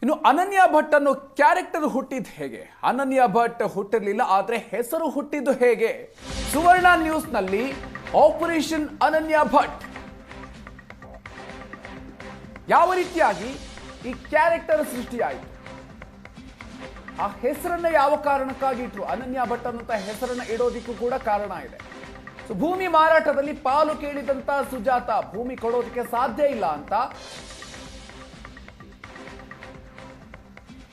ಇನ್ನು ಅನನ್ಯ ಭಟ್ ಅನ್ನೋ ಕ್ಯಾರೆಕ್ಟರ್ ಹುಟ್ಟಿದ್ದು ಹೇಗೆ? ಅನನ್ಯ ಭಟ್ ಹುಟ್ಟಿರಲಿಲ್ಲ, ಆದ್ರೆ ಹೆಸರು ಹುಟ್ಟಿದ್ದು ಹೇಗೆ? ಸುವರ್ಣ ನ್ಯೂಸ್ ನಲ್ಲಿ ಆಪರೇಷನ್ ಅನನ್ಯ ಭಟ್ ಯಾವ ರೀತಿಯಾಗಿ ಈ ಕ್ಯಾರೆಕ್ಟರ್ ಸೃಷ್ಟಿಯಾಯಿತು, ಆ ಹೆಸರನ್ನ ಯಾವ ಕಾರಣಕ್ಕಾಗಿ ಇಟ್ರು, ಅನನ್ಯ ಭಟ್ ಅನ್ನುವಂತ ಹೆಸರನ್ನ ಇಡೋದಿಕ್ಕೂ ಕೂಡ ಕಾರಣ ಇದೆ. ಭೂಮಿ ಮಾರಾಟದಲ್ಲಿ ಪಾಲು ಕೇಳಿದಂತ ಸುಜಾತ ಭೂಮಿ ಕೊಡೋದಕ್ಕೆ ಸಾಧ್ಯ ಇಲ್ಲ ಅಂತ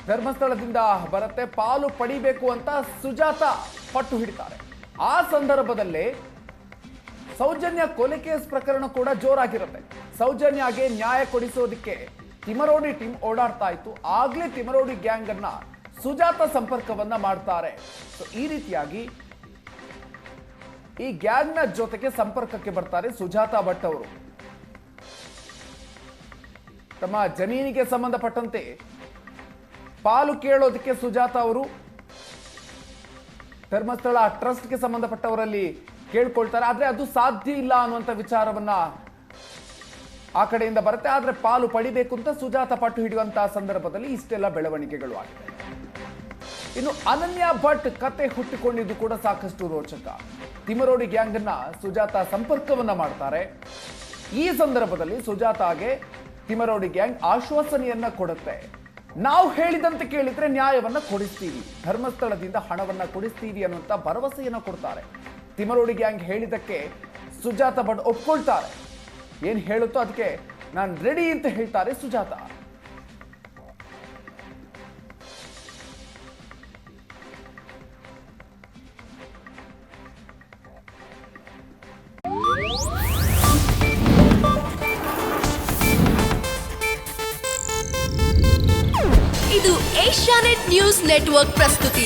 ಧರ್ಮಸ್ಥಳದಿಂದ ಬರುತ್ತೆ, ಪಾಲು ಪಡಿಬೇಕು ಅಂತ ಸುಜಾತ ಪಟ್ಟು ಹಿಡಿತಾರೆ. ಆ ಸಂದರ್ಭದಲ್ಲೇ ಸೌಜನ್ಯ ಕೊಲೆ ಕೇಸ್ ಪ್ರಕರಣ ಕೂಡ ಜೋರಾಗಿರುತ್ತೆ. ಸೌಜನ್ಯಗೆ ನ್ಯಾಯ ಕೊಡಿಸೋದಕ್ಕೆ ತಿಮರೋಡಿ ಟೀಮ್ ಓಡಾಡ್ತಾ ಇತ್ತು. ಆಗ್ಲೇ ತಿಮರೋಡಿ ಗ್ಯಾಂಗ್ ಅನ್ನ ಸುಜಾತ ಸಂಪರ್ಕವನ್ನ ಮಾಡ್ತಾರೆ. ಈ ರೀತಿಯಾಗಿ ಈ ಗ್ಯಾಂಗ್ನ ಜೊತೆಗೆ ಸಂಪರ್ಕಕ್ಕೆ ಬರ್ತಾರೆ ಸುಜಾತ ಭಟ್ ಅವರು. ತಮ್ಮ ಜಮೀನಿಗೆ ಸಂಬಂಧಪಟ್ಟಂತೆ ಪಾಲು ಕೇಳೋದಕ್ಕೆ ಸುಜಾತ ಅವರು ಧರ್ಮಸ್ಥಳ ಟ್ರಸ್ಟ್ಗೆ ಸಂಬಂಧಪಟ್ಟವರಲ್ಲಿ ಕೇಳ್ಕೊಳ್ತಾರೆ. ಆದ್ರೆ ಅದು ಸಾಧ್ಯ ಇಲ್ಲ ಅನ್ನುವಂಥ ವಿಚಾರವನ್ನ ಆ ಕಡೆಯಿಂದ ಬರುತ್ತೆ. ಆದ್ರೆ ಪಾಲು ಪಡಿಬೇಕು ಅಂತ ಸುಜಾತ ಪಟ್ಟು ಹಿಡಿಯುವಂತಹ ಸಂದರ್ಭದಲ್ಲಿ ಇಷ್ಟೆಲ್ಲ ಬೆಳವಣಿಗೆಗಳು ಆಗಿದೆ. ಇನ್ನು ಅನನ್ಯ ಭಟ್ ಕತೆ ಹುಟ್ಟಿಕೊಂಡಿದ್ದು ಕೂಡ ಸಾಕಷ್ಟು ರೋಚಕ. ತಿಮರೋಡಿ ಗ್ಯಾಂಗ್ ಅನ್ನ ಸುಜಾತ ಸಂಪರ್ಕವನ್ನ ಮಾಡ್ತಾರೆ. ಈ ಸಂದರ್ಭದಲ್ಲಿ ಸುಜಾತಾಗೆ ತಿಮರೋಡಿ ಗ್ಯಾಂಗ್ ಆಶ್ವಾಸನೆಯನ್ನ ಕೊಡುತ್ತೆ. ನಾವು ಹೇಳಿದಂತೆ ಕೇಳಿದ್ರೆ ನ್ಯಾಯವನ್ನ ಕೊಡಿಸ್ತೀವಿ, ಧರ್ಮಸ್ಥಳದಿಂದ ಹಣವನ್ನ ಕೊಡಿಸ್ತೀವಿ ಅನ್ನುವಂತ ಭರವಸೆಯನ್ನ ಕೊಡ್ತಾರೆ. ತಿಮರೋಡಿ ಗ್ಯಾಂಗ್ ಹೇಳಿದಕ್ಕೆ ಸುಜಾತ ಭಟ್ ಒಪ್ಕೊಳ್ತಾರೆ. ಏನ್ ಹೇಳುತ್ತೋ ಅದಕ್ಕೆ ನಾನು ರೆಡಿ ಅಂತ ಹೇಳ್ತಾರೆ ಸುಜಾತ. ಇದು ಏಷ್ಯಾನೆಟ್ ನ್ಯೂಸ್ ನೆಟ್ವರ್ಕ್ ಪ್ರಸ್ತುತಿ.